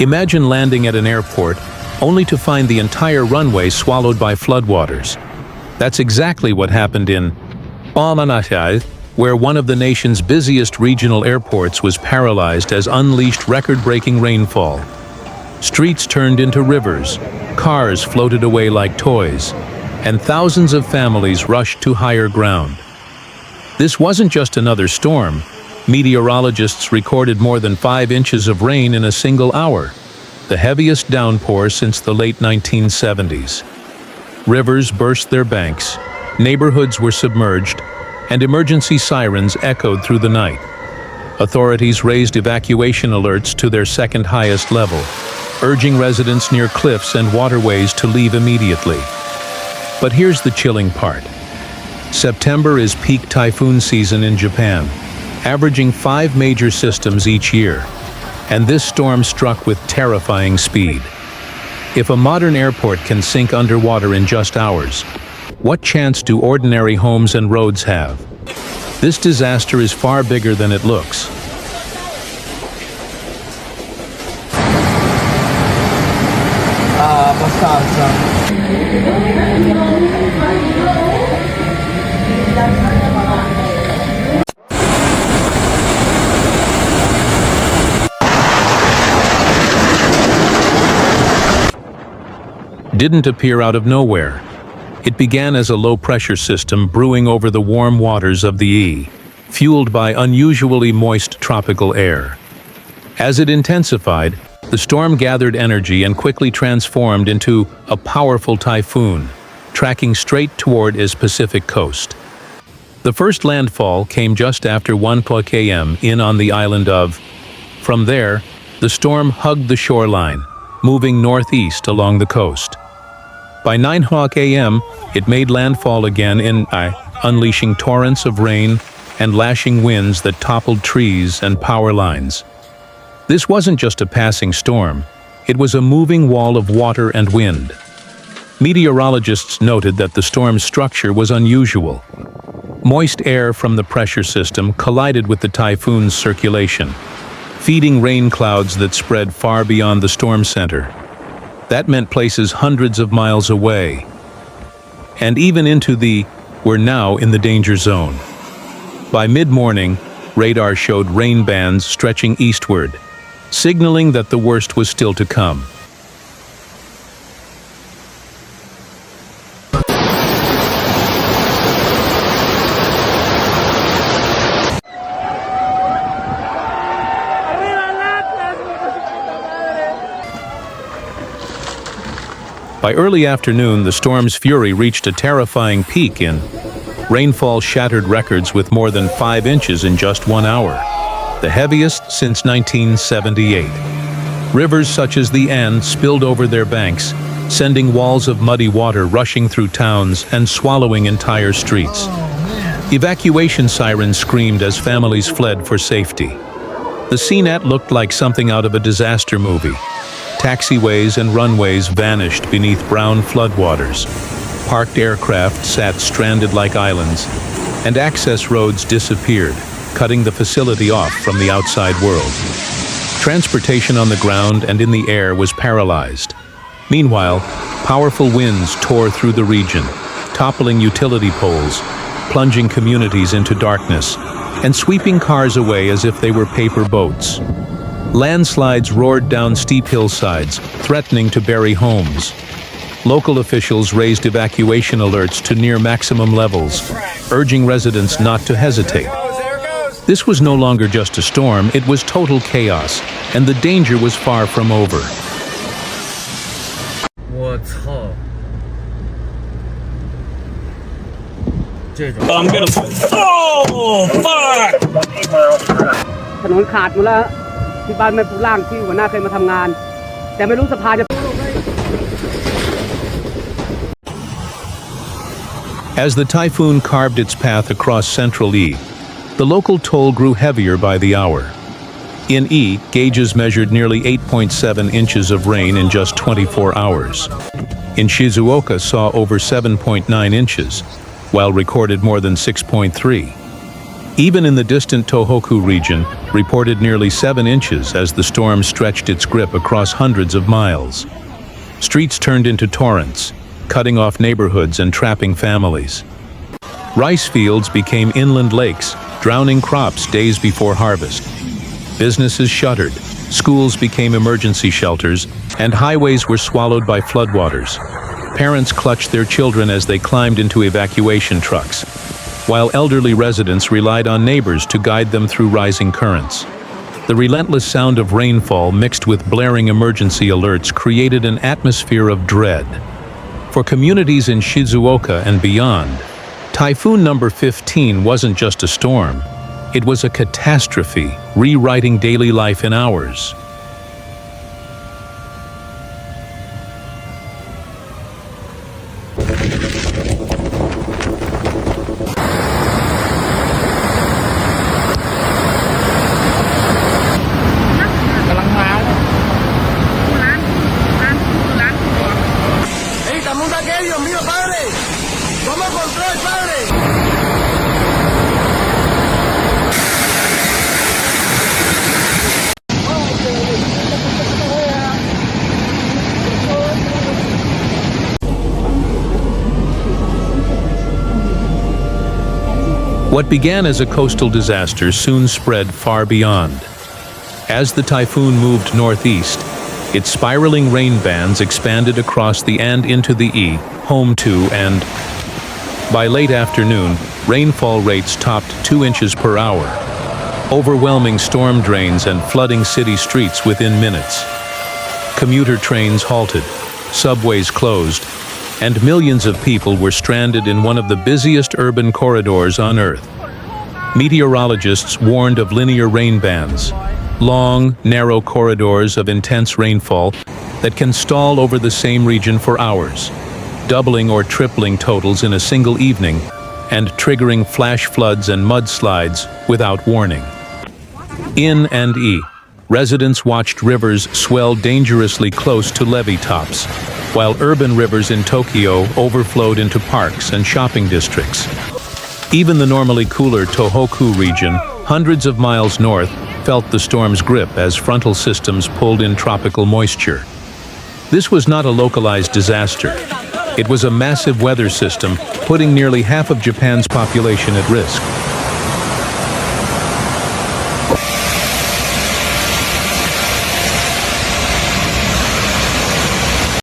Imagine landing at an airport only to find the entire runway swallowed by floodwaters. That's exactly what happened in Submerges, where one of the nation's busiest regional airports was paralyzed as unleashed record-breaking rainfall. Streets turned into rivers, cars floated away like toys, and thousands of families rushed to higher ground. This wasn't just another storm. Meteorologists recorded more than 5 inches of rain in a single hour, the heaviest downpour since the late 1970s. Rivers burst their banks, neighborhoods were submerged, and emergency sirens echoed through the night. Authorities raised evacuation alerts to their second highest level, urging residents near cliffs and waterways to leave immediately. But here's the chilling part. September is peak typhoon season in Japan, averaging 5 major systems each year, and this storm struck with terrifying speed. If a modern airport can sink underwater in just hours, what chance do ordinary homes and roads have? This disaster is far bigger than it looks. Didn't appear out of nowhere. It began as a low-pressure system brewing over the warm waters of the E, fueled by unusually moist tropical air. As it intensified, the storm gathered energy and quickly transformed into a powerful typhoon, tracking straight toward its Pacific coast. The first landfall came just after 1 p.m. in on the island of. From there, the storm hugged the shoreline, moving northeast along the coast. By 9 a.m., it made landfall again in unleashing torrents of rain and lashing winds that toppled trees and power lines. This wasn't just a passing storm, it was a moving wall of water and wind. Meteorologists noted that the storm's structure was unusual. Moist air from the pressure system collided with the typhoon's circulation, feeding rain clouds that spread far beyond the storm center. That meant places hundreds of miles away. And even into we're now in the danger zone. By mid-morning, radar showed rain bands stretching eastward, signaling that the worst was still to come. By early afternoon, the storm's fury reached a terrifying peak in rainfall shattered records with more than 5 inches in just 1 hour, the heaviest since 1978. Rivers such as the An spilled over their banks, sending walls of muddy water rushing through towns and swallowing entire streets. Evacuation sirens screamed as families fled for safety. The scene looked like something out of a disaster movie. Taxiways and runways vanished beneath brown floodwaters. Parked aircraft sat stranded like islands, and access roads disappeared, cutting the facility off from the outside world. Transportation on the ground and in the air was paralyzed. Meanwhile, powerful winds tore through the region, toppling utility poles, plunging communities into darkness, and sweeping cars away as if they were paper boats. Landslides roared down steep hillsides, threatening to bury homes. Local officials raised evacuation alerts to near maximum levels, urging residents not to hesitate. This was no longer just a storm, it was total chaos, and the danger was far from over. I'm gonna. Oh, fuck! ถนนขาดหมดแล้วที่บ้านแม่ปูล่างที่หัวหน้าเคยมาทำงานแต่ไม่รู้สะพานจะ As the typhoon carved its path across central E, the local toll grew heavier by the hour. In E, gauges measured nearly 8.7 inches of rain in just 24 hours. In Shizuoka saw over 7.9 inches, while recorded more than 6.3. Even in the distant Tohoku region, reported nearly 7 inches as the storm stretched its grip across hundreds of miles. Streets turned into torrents, cutting off neighborhoods and trapping families. Rice fields became inland lakes, drowning crops days before harvest. Businesses shuttered, schools became emergency shelters, and highways were swallowed by floodwaters. Parents clutched their children as they climbed into evacuation trucks, while elderly residents relied on neighbors to guide them through rising currents. The relentless sound of rainfall mixed with blaring emergency alerts created an atmosphere of dread. For communities in Shizuoka and beyond, Typhoon number 15 wasn't just a storm. It was a catastrophe, rewriting daily life in hours. What began as a coastal disaster soon spread far beyond. As the typhoon moved northeast, its spiraling rain bands expanded across the and into the home to and. By late afternoon, rainfall rates topped 2 inches per hour, overwhelming storm drains and flooding city streets within minutes. Commuter trains halted, subways closed, and millions of people were stranded in one of the busiest urban corridors on Earth. Meteorologists warned of linear rain bands, long, narrow corridors of intense rainfall that can stall over the same region for hours, doubling or tripling totals in a single evening and triggering flash floods and mudslides without warning. In and residents watched rivers swell dangerously close to levee tops, while urban rivers in Tokyo overflowed into parks and shopping districts. Even the normally cooler Tohoku region, hundreds of miles north, felt the storm's grip as frontal systems pulled in tropical moisture. This was not a localized disaster. It was a massive weather system, putting nearly half of Japan's population at risk.